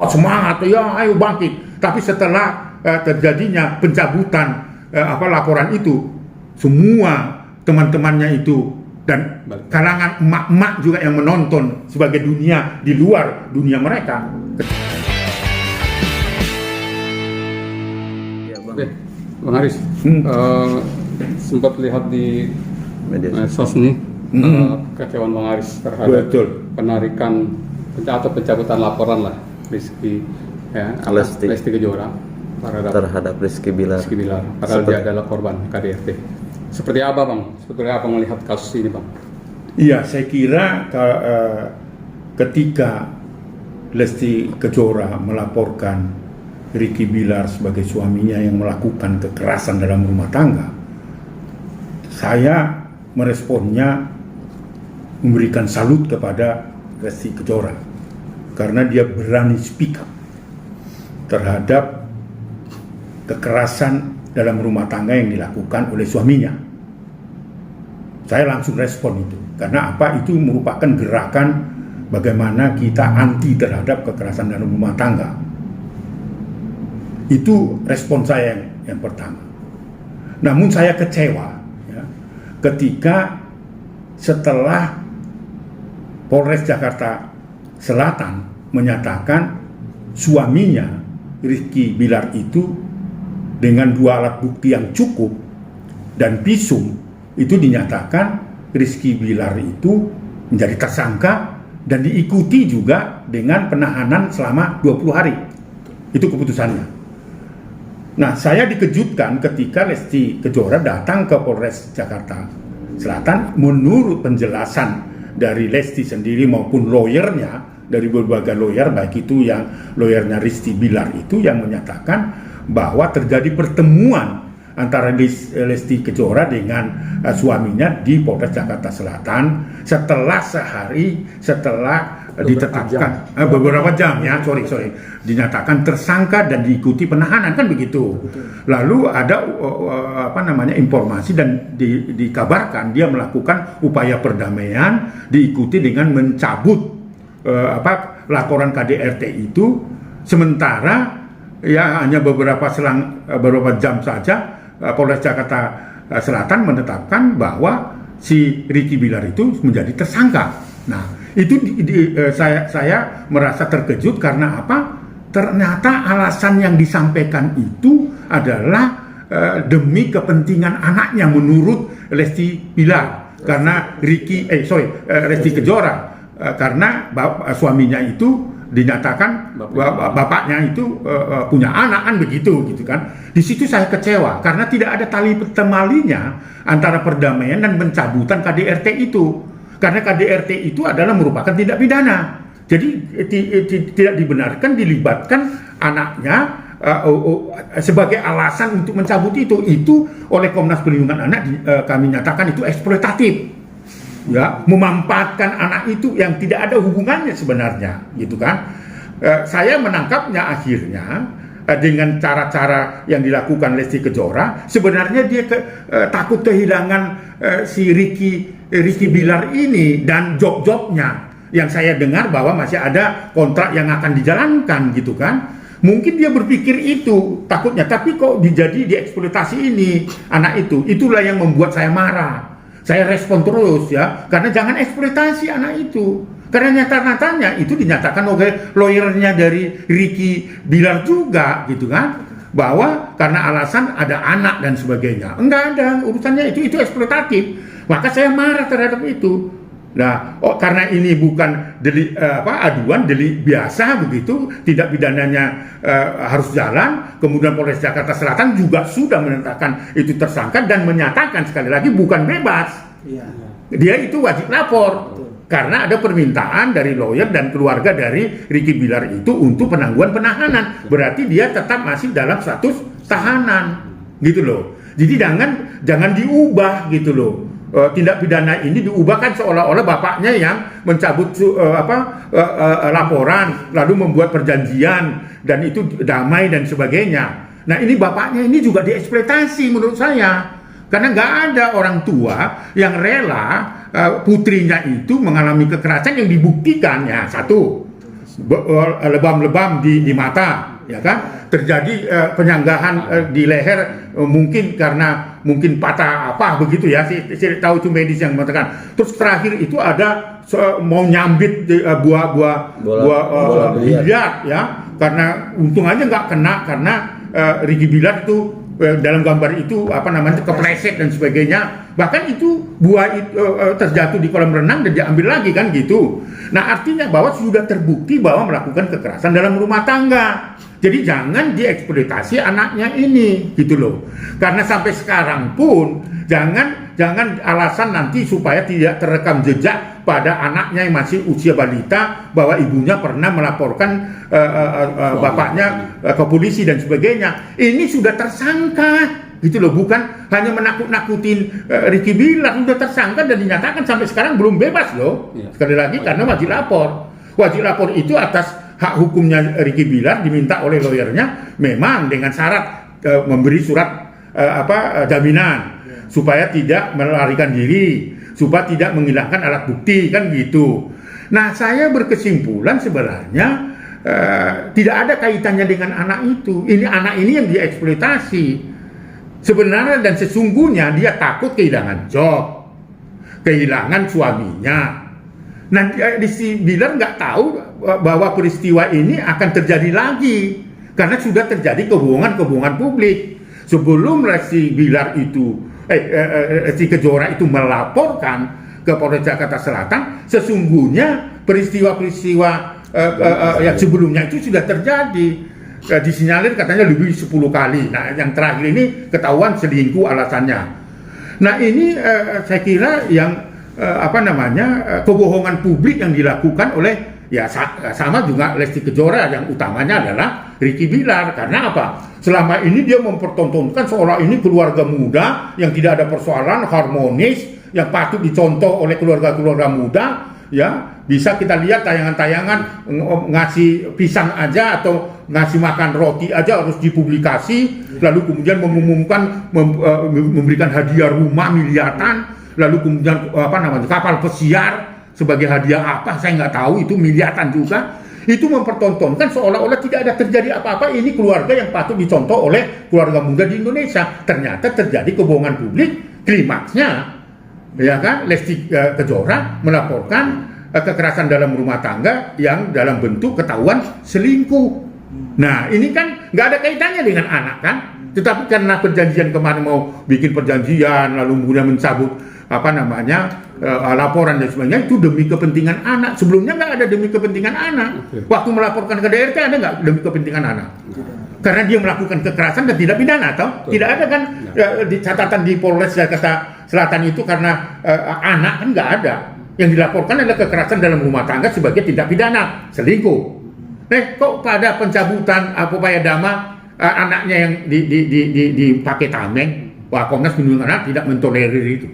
semangat, ya ayo bangkit. Tapi setelah terjadinya pencabutan laporan itu, semua teman-temannya itu dan kalangan emak-emak juga yang menonton sebagai dunia di luar dunia mereka. Ya, Bang Haris, sempat lihat di medsos nih kekecewaan Bang Haris terhadap penarikan atau pencabutan laporan lah Rizky Lesti Kejora terhadap Rizky Bilar. Padahal dia adalah korban KDRT. Seperti apa Bang? Seperti apa melihat kasus ini Bang? Iya, saya kira ketika Lesti Kejora melaporkan Rizky Bilar sebagai suaminya yang melakukan kekerasan dalam rumah tangga, saya meresponnya memberikan salut kepada Lesti Kejora karena dia berani speak up terhadap kekerasan dalam rumah tangga yang dilakukan oleh suaminya. Saya langsung respon itu karena apa? Itu merupakan gerakan bagaimana kita anti terhadap kekerasan dalam rumah tangga. Itu respon saya yang pertama. Namun saya kecewa ya, ketika setelah Polres Jakarta Selatan menyatakan suaminya Rizky Bilar itu dengan 2 alat bukti yang cukup dan visum itu dinyatakan Rizky Bilar itu menjadi tersangka dan diikuti juga dengan penahanan selama 20 hari. Itu keputusannya. Nah, saya dikejutkan ketika Lesti Kejora datang ke Polres Jakarta Selatan. Menurut penjelasan dari Lesti sendiri maupun lawyernya, dari berbagai lawyer, baik itu yang lawyernya Rizky Bilar itu yang menyatakan bahwa terjadi pertemuan antara Lesti Kejora dengan suaminya di Polres Jakarta Selatan setelah ditetapkan beberapa jam ya, dinyatakan tersangka dan diikuti penahanan, kan begitu. Lalu ada informasi dan dikabarkan dia melakukan upaya perdamaian diikuti dengan mencabut laporan KDRT itu, sementara ya hanya beberapa jam saja Polres Jakarta Selatan menetapkan bahwa si Rizky Bilar itu menjadi tersangka. Nah, itu saya merasa terkejut karena apa? Ternyata alasan yang disampaikan itu adalah demi kepentingan anaknya menurut Lesti Bilar. Karena Lesti Kejora karena suaminya itu dinyatakan bapaknya itu punya anak, kan begitu gitu kan. Di situ saya kecewa karena tidak ada tali temalinya antara perdamaian dan pencabutan KDRT itu. Karena KDRT itu adalah merupakan tindak pidana. Jadi tidak dibenarkan dilibatkan anaknya sebagai alasan untuk mencabut itu. Itu oleh Komnas Perlindungan Anak kami nyatakan itu eksploitatif. Ya, memanfaatkan anak itu yang tidak ada hubungannya sebenarnya, gitu kan. Saya menangkapnya akhirnya dengan cara-cara yang dilakukan Lesti Kejora. Sebenarnya dia takut kehilangan si Rizky Bilar ini dan job-jobnya. Yang saya dengar bahwa masih ada kontrak yang akan dijalankan, gitu kan. Mungkin dia berpikir itu takutnya, tapi kok dieksploitasi ini anak itu. Itulah yang membuat saya marah. Saya respon terus ya, karena jangan eksploitasi anak itu. Karena nyata-nyatanya itu dinyatakan oleh lawyernya dari Rizky Bilar juga, gitu kan, bahwa karena alasan ada anak dan sebagainya. Enggak ada urusannya, itu eksploitatif. Maka saya marah terhadap itu. Nah, karena ini bukan aduan delik biasa begitu, tidak pidananya harus jalan. Kemudian Polres Jakarta Selatan juga sudah menetapkan itu tersangka dan menyatakan sekali lagi bukan bebas. Iya. Dia itu wajib lapor. Karena ada permintaan dari lawyer dan keluarga dari Rizky Bilar itu untuk penangguhan penahanan. Berarti dia tetap masih dalam status tahanan, gitu loh. Jadi jangan diubah, gitu loh. Tindak pidana ini diubahkan seolah-olah bapaknya yang mencabut laporan lalu membuat perjanjian dan itu damai dan sebagainya. Nah, ini bapaknya ini juga dieksploitasi menurut saya karena nggak ada orang tua yang rela putrinya itu mengalami kekerasan yang dibuktikan ya. Satu, lebam-lebam di mata, ya kan? Terjadi penyanggahan di leher, mungkin karena mungkin patah apa begitu ya. Saya tahu itu medis yang mengatakan. Terus terakhir itu ada mau nyambit buah biliar ya, karena untung aja nggak kena karena Ricky Bilar itu dalam gambar itu apa namanya kepleset dan sebagainya, bahkan itu buah itu terjatuh di kolam renang dan diambil lagi kan gitu. Nah artinya bahwa sudah terbukti bahwa melakukan kekerasan dalam rumah tangga. Jadi jangan dieksploitasi anaknya ini gitu loh. Karena sampai sekarang pun jangan alasan nanti supaya tidak terekam jejak pada anaknya yang masih usia balita bahwa ibunya pernah melaporkan bapaknya ke polisi dan sebagainya. Ini sudah tersangka gitu loh, bukan hanya menakut-nakutin Ricky Bilar, sudah tersangka dan dinyatakan sampai sekarang belum bebas loh. Sekali lagi karena wajib lapor. Wajib lapor itu atas hak hukumnya Ricky Bilar diminta oleh lawyernya memang dengan syarat memberi surat jaminan supaya tidak melarikan diri, supaya tidak menghilangkan alat bukti kan gitu. Nah saya berkesimpulan sebenarnya tidak ada kaitannya dengan anak itu. Ini anak ini yang dieksploitasi. Sebenarnya dan sesungguhnya dia takut kehilangan job, kehilangan suaminya. Nah, Rizky Bilar nggak tahu bahwa peristiwa ini akan terjadi lagi karena sudah terjadi kebohongan publik. Sebelum Rizky Bilar itu, Rizky Kejora itu melaporkan ke Polres Jakarta Selatan, sesungguhnya peristiwa-peristiwa yang sebelumnya itu sudah terjadi. Disinyalir katanya lebih 10 kali. Nah, yang terakhir ini ketahuan selingkuh alasannya. Nah, ini saya kira yang kebohongan publik yang dilakukan oleh sama juga Lesti Kejora, yang utamanya adalah Ricky Bilar. Karena apa? Selama ini dia mempertontonkan seolah ini keluarga muda yang tidak ada persoalan, harmonis, yang patut dicontoh oleh keluarga-keluarga muda. Ya, bisa kita lihat tayangan-tayangan ngasih pisang aja atau ngasih makan roti aja harus dipublikasi, lalu kemudian mengumumkan memberikan hadiah rumah miliaran. Lalu kemudian kapal pesiar sebagai hadiah apa saya nggak tahu, itu miliaran juga. Itu mempertontonkan seolah-olah tidak ada terjadi apa-apa, ini keluarga yang patut dicontoh oleh keluarga muda di Indonesia. Ternyata terjadi kebohongan publik. Klimaksnya ya kan Lesti Kejora melaporkan kekerasan dalam rumah tangga yang dalam bentuk ketahuan selingkuh. Nah ini kan nggak ada kaitannya dengan anak kan, tetapi karena perjanjian kemarin mau bikin perjanjian lalu kemudian mencabut laporan dan sebagainya, itu demi kepentingan anak. Sebelumnya nggak ada demi kepentingan anak. Waktu melaporkan ke DRT ada nggak demi kepentingan anak? Karena dia melakukan kekerasan dan tidak pidana, atau tidak ada kan di catatan di Polres Jakarta Selatan itu karena anak kan nggak ada. Yang dilaporkan adalah kekerasan dalam rumah tangga sebagai tindak pidana selingkuh. Kok pada pencabutan upaya dama anaknya yang dipakai tameng, Komnas Perlindungan Anak tidak mentolerir itu.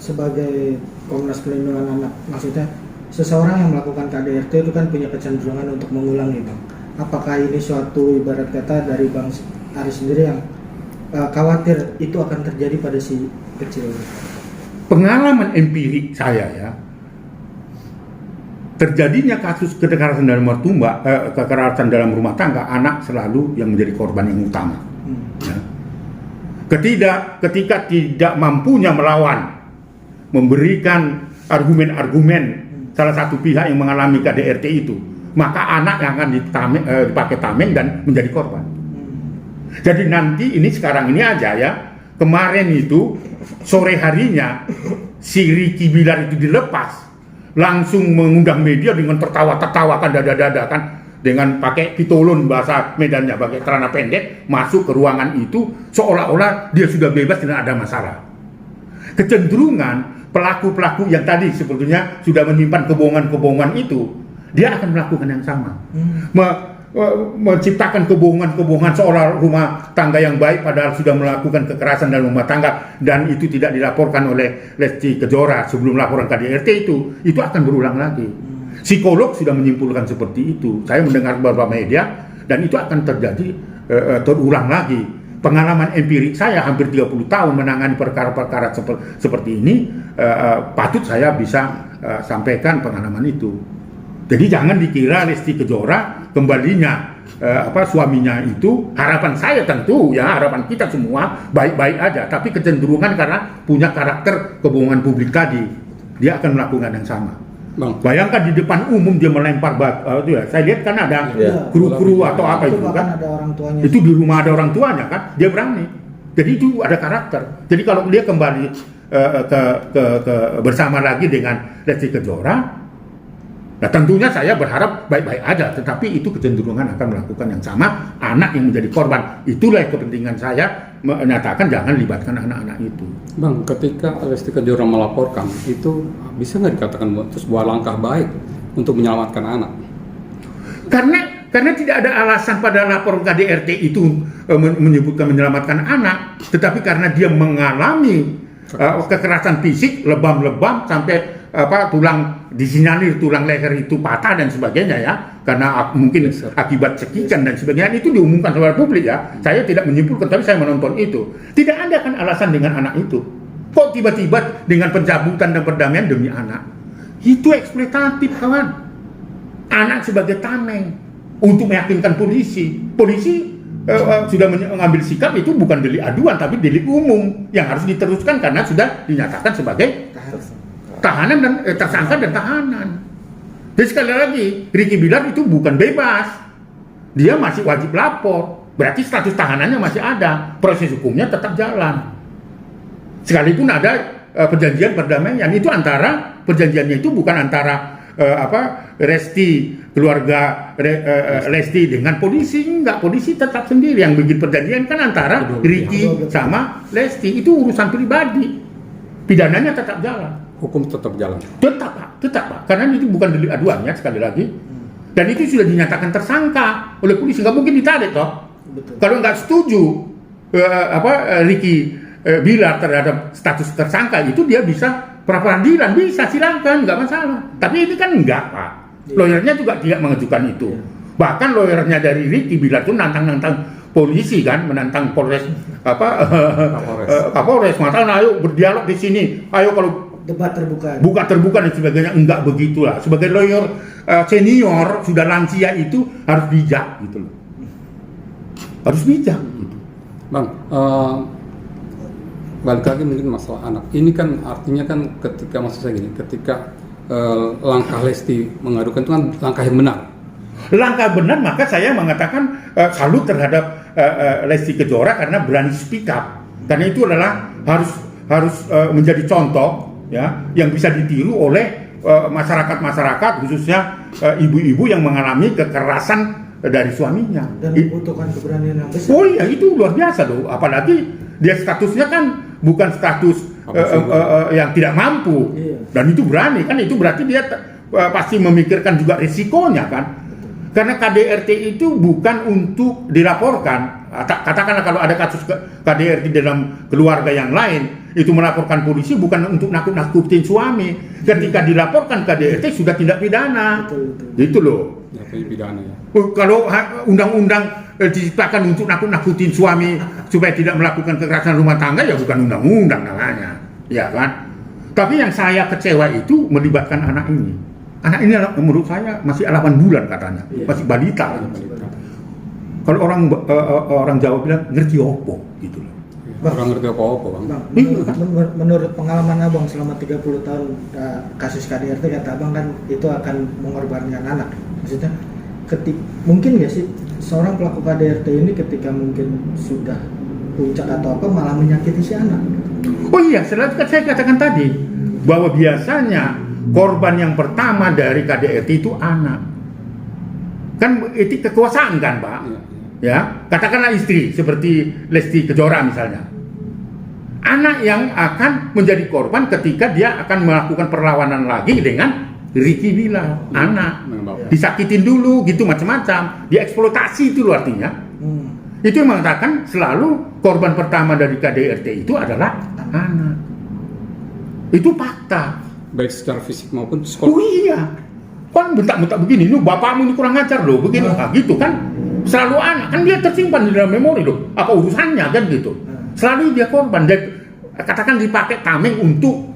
Sebagai Komnas Perlindungan Anak, maksudnya seseorang yang melakukan KDRT itu kan punya kecenderungan untuk mengulangi, Bang. Apakah ini suatu ibarat kata dari Bang Aris sendiri yang khawatir itu akan terjadi pada si kecil? Pengalaman empirik saya ya, terjadinya kasus kekerasan dalam kekerasan dalam rumah tangga, anak selalu yang menjadi korban yang utama. Ya. Ketika tidak mampunya melawan, memberikan argumen-argumen salah satu pihak yang mengalami KDRT itu, maka anak yang akan dipakai tameng dan menjadi korban. Jadi nanti ini sekarang ini aja ya, kemarin itu sore harinya si Ricky Bilar itu dilepas, langsung mengundang media dengan tertawa-tertawakan dada-dada kan, dengan pakai pitolun bahasa Medannya, pakai celana pendek, masuk ke ruangan itu seolah-olah dia sudah bebas, tidak ada masalah. Kecenderungan pelaku-pelaku yang tadi sebetulnya sudah menyimpan kebohongan-kebohongan itu, dia akan melakukan yang sama. Menciptakan kebohongan-kebohongan seolah rumah tangga yang baik padahal sudah melakukan kekerasan dalam rumah tangga, dan itu tidak dilaporkan oleh Lesti Kejora sebelum laporan KDRT itu akan berulang lagi. Psikolog sudah menyimpulkan seperti itu. Saya mendengar beberapa media dan itu akan terjadi terulang lagi. Pengalaman empirik saya hampir 30 tahun menangani perkara-perkara seperti ini, patut saya bisa sampaikan pengalaman itu. Jadi jangan dikira Lesti Kejora kembalinya suaminya itu, harapan saya tentu ya, harapan kita semua baik-baik aja, tapi kecenderungan karena punya karakter kebohongan publik tadi, dia akan melakukan yang sama. Bang, Bayangkan di depan umum dia melempar itu ya. Saya lihat kan ada kru-kru atau apa itu bahkan kan. ada orang tuanya. Itu di rumah ada orang tuanya kan, dia berani. Jadi itu ada karakter. Jadi kalau dia kembali ke bersama lagi dengan Lesti Kejora, nah tentunya saya berharap baik-baik aja, tetapi itu kecenderungan akan melakukan yang sama, anak yang menjadi korban. Itulah kepentingan saya menyatakan jangan libatkan anak-anak itu. Bang, ketika Lesti Kejora melaporkan, itu bisa nggak dikatakan itu sebuah langkah baik untuk menyelamatkan anak? Karena tidak ada alasan pada lapor KDRT itu menyebutkan menyelamatkan anak, tetapi karena dia mengalami kekerasan fisik, lebam-lebam sampai tulang disinyalir, tulang leher itu patah dan sebagainya ya, karena mungkin akibat cekikan dan sebagainya, itu diumumkan kepada publik ya. Saya tidak menyimpulkan, tapi saya menonton itu. Tidak ada kan alasan dengan anak itu. Kok tiba-tiba dengan pencabutan dan perdamaian demi anak? Itu eksploitatif kawan. Anak sebagai tameng untuk meyakinkan polisi. Polisi sudah mengambil sikap itu bukan delik aduan tapi delik umum yang harus diteruskan karena sudah dinyatakan sebagai tahanan dan tersangka dan tahanan. Jadi sekali lagi, Ricky Bilar itu bukan bebas, dia masih wajib lapor. Berarti status tahanannya masih ada, proses hukumnya tetap jalan. Sekalipun ada perjanjian perdamaian, itu antara perjanjiannya itu bukan antara Resti keluarga Lesti dengan polisi, enggak, polisi tetap sendiri yang bikin perjanjian kan antara Ricky sama Lesti, itu urusan pribadi, pidananya tetap jalan. Hukum tetap jalan. Tetap Pak, karena itu bukan delik aduan ya sekali lagi. Dan itu sudah dinyatakan tersangka oleh polisi, nggak mungkin ditarik toh. Betul. Kalau nggak setuju Ricky Bilar terhadap status tersangka itu, dia bisa pra peradilan, bisa silakan, nggak masalah. Tapi ini kan enggak Pak. Lawyernya juga tidak mengajukan itu. Bahkan lawyernya dari Ricky Bilar itu nantang polisi kan, menantang Polres Kapolres mengatakan ayo berdialog di sini, ayo kalau debat terbuka. Buka terbuka dan sebagainya, enggak begitulah. Sebagai lawyer senior sudah lansia itu harus bijak gitu loh. Harus bijak gitu. Bang, balik lagi mungkin masalah anak. Ini kan artinya kan ketika maksud saya gini, ketika langkah Lesti mengadukan itu kan langkah yang benar. Langkah benar, maka saya mengatakan salut terhadap Lesti Kejora karena berani speak up. Karena itu adalah harus menjadi contoh ya yang bisa ditiru oleh masyarakat khususnya ibu-ibu yang mengalami kekerasan dari suaminya. Dan membutuhkan keberanian yang besar. Oh iya, itu luar biasa loh. Apalagi dia statusnya kan bukan status yang tidak mampu. Iya. Dan itu berani kan, itu berarti dia pasti memikirkan juga risikonya kan. Karena KDRT itu bukan untuk dilaporkan. Katakanlah kalau ada kasus KDRT dalam keluarga yang lain, itu melaporkan polisi bukan untuk nakut-nakutin suami. Ketika dilaporkan KDRT sudah tindak pidana. Betul. Itu loh. Ya, pidana ya. Kalau undang-undang diciptakan untuk nakut-nakutin suami supaya tidak melakukan kekerasan rumah tangga, ya bukan undang-undang namanya. Ya kan? Tapi yang saya kecewa itu melibatkan anak ini. Anak ini menurut saya masih 8 bulan katanya, masih balita. Kalau orang Jawa bilang ngerti opo gitu loh. Orang ngerti apa-apa Bang. Menurut pengalaman Abang selama 30 tahun kasus KDRT, kata Abang kan itu akan mengorbankan anak. Maksudnya mungkin nggak sih seorang pelaku KDRT ini ketika mungkin sudah puncak atau apa malah menyakiti si anak? Oh iya, saya katakan tadi bahwa biasanya korban yang pertama dari KDRT itu anak. Kan itu kekuasaan kan Pak? Ya, katakanlah istri seperti Lesti Kejora misalnya. Anak yang akan menjadi korban ketika dia akan melakukan perlawanan lagi dengan Ricky Bilar. Anak disakitin dulu gitu macam-macam, dieksploitasi itu artinya. Itu yang mengatakan selalu korban pertama dari KDRT itu adalah anak. Itu fakta. Baik secara fisik maupun psikologis. Oh iya, kan bentak-bentak begini, lu bapakmu ini kurang ajar loh, begini, gitu kan, selalu anak, kan dia tersimpan di dalam memori loh, apa urusannya kan gitu, selalu dia korban, dan katakan dipakai tameng untuk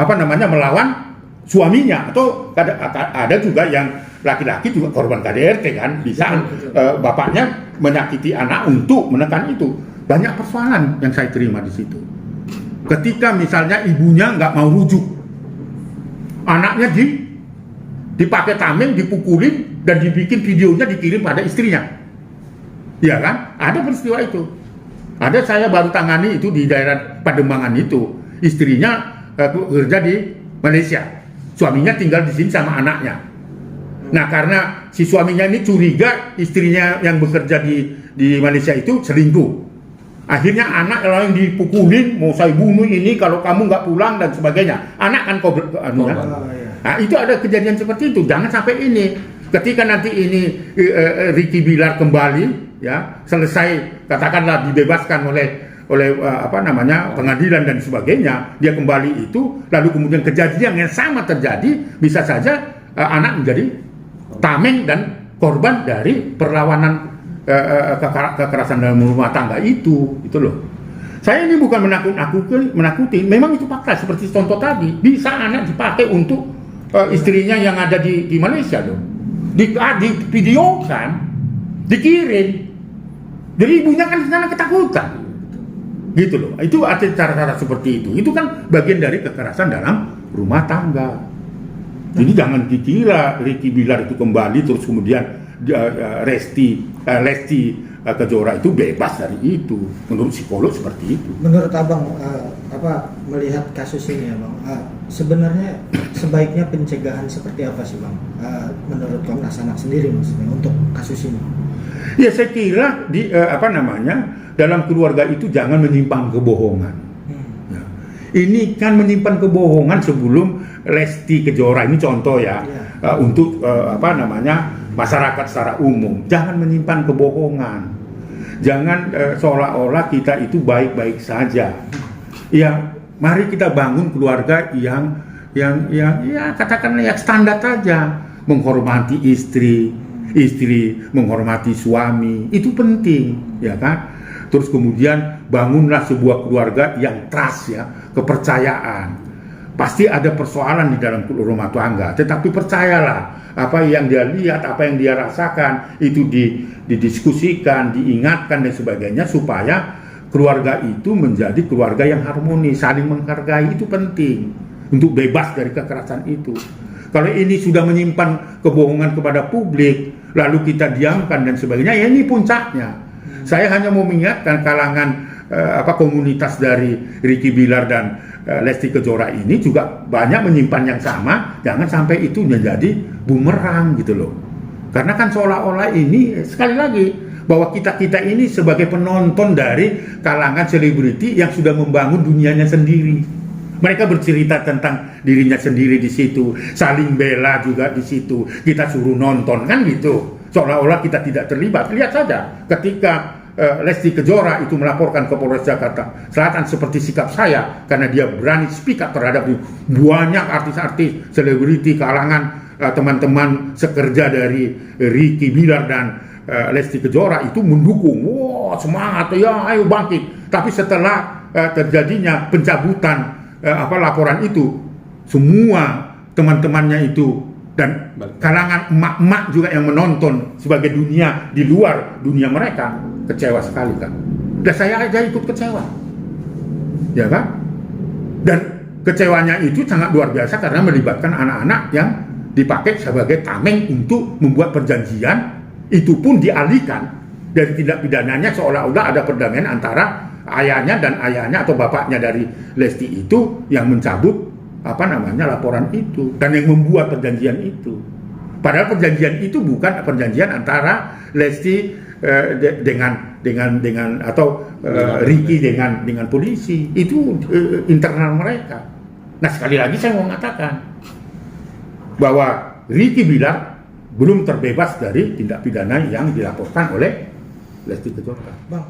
melawan suaminya, atau ada juga yang laki-laki juga korban KDRT kan, bisa bapaknya menyakiti anak untuk menekan itu. Banyak persoalan yang saya terima di situ. Ketika misalnya ibunya nggak mau rujuk, anaknya dipakai tameng, dipukulin, dan dibikin videonya dikirim pada istrinya. Ya kan? Ada peristiwa itu. Ada, saya baru tangani itu di daerah Pademangan itu. Istrinya kerja di Malaysia. Suaminya tinggal di sini sama anaknya. Nah, karena si suaminya ini curiga istrinya yang bekerja di Malaysia itu selingkuh. Akhirnya anak yang dipukulin, mau saya bunuh ini kalau kamu nggak pulang dan sebagainya. Anak kan Nah, itu ada kejadian seperti itu. Jangan sampai ini. Ketika nanti ini Ricky Bilar kembali, ya selesai katakanlah dibebaskan oleh pengadilan dan sebagainya, dia kembali itu, lalu kemudian kejadian yang sama terjadi, bisa saja anak menjadi tameng dan korban dari perlawanan kekerasan dalam rumah tangga itu loh. Saya ini bukan menakuti, memang itu fakta seperti contoh tadi. Bisa anak dipakai untuk istrinya yang ada di Malaysia loh, di videokan, dikirim. Jadi ibunya kan di sana ketakutan, gitu loh. Itu ada cara-cara seperti itu. Itu kan bagian dari kekerasan dalam rumah tangga. Jadi jangan dikira Ricky Bilar itu kembali terus kemudian Lesti Kejora itu bebas dari itu. Menurut psikolog seperti itu. Menurut abang, melihat kasus ini ya bang, sebenarnya sebaiknya pencegahan seperti apa sih bang? Menurut Komnas Anak sendiri maksudnya untuk kasus ini? Ya saya kira dalam keluarga itu jangan menyimpan kebohongan. Ya. Ini kan menyimpan kebohongan sebelum Lesti Kejora ini contoh ya. Untuk masyarakat secara umum, jangan menyimpan kebohongan. Jangan seolah-olah kita itu baik-baik saja. Ya, mari kita bangun keluarga yang katakanlah yang standar saja, menghormati istri menghormati suami, itu penting, ya kan? Terus kemudian bangunlah sebuah keluarga yang trust ya, kepercayaan. Pasti ada persoalan di dalam rumah tangga, tetapi percayalah, apa yang dia lihat, apa yang dia rasakan itu didiskusikan, diingatkan dan sebagainya, supaya keluarga itu menjadi keluarga yang harmonis, saling menghargai. Itu penting untuk bebas dari kekerasan itu. Kalau ini sudah menyimpan kebohongan kepada publik, lalu kita diamkan dan sebagainya, ya ini puncaknya. Saya hanya mau mengingatkan kalangan komunitas dari Ricky Bilar dan Lesti Kejora ini juga banyak menyimpan yang sama. Jangan sampai itu menjadi bumerang gitu loh. Karena kan seolah-olah ini, sekali lagi, bahwa kita ini sebagai penonton dari kalangan selebriti yang sudah membangun dunianya sendiri. Mereka bercerita tentang dirinya sendiri di situ, saling bela juga di situ. Kita suruh nonton kan gitu. Seolah-olah kita tidak terlibat. Lihat saja ketika Lesti Kejora itu melaporkan ke Polres Jakarta Selatan seperti sikap saya, karena dia berani speak up terhadap banyak artis-artis, selebriti, kalangan teman-teman sekerja dari Ricky Bilar dan Lesti Kejora itu mendukung. Wah, semangat ya, ayo bangkit. Tapi setelah terjadinya pencabutan laporan itu, semua teman-temannya itu dan kalangan emak-emak juga yang menonton sebagai dunia di luar dunia mereka kecewa sekali kan. Dan saya aja ikut kecewa, ya kan? Dan kecewanya itu sangat luar biasa karena melibatkan anak-anak yang dipakai sebagai tameng untuk membuat perjanjian. Itu pun dialihkan dari tindak pidananya, seolah-olah ada perdamaian antara ayahnya dan ayahnya atau bapaknya dari Lesti itu yang mencabut laporan itu dan yang membuat perjanjian itu. Padahal perjanjian itu bukan perjanjian antara Lesti dengan Ricky dengan polisi. Itu internal mereka. Nah, sekali lagi saya mau mengatakan bahwa Ricky Bilar belum terbebas dari tindak pidana yang dilaporkan oleh Lesti Kejora. Bang,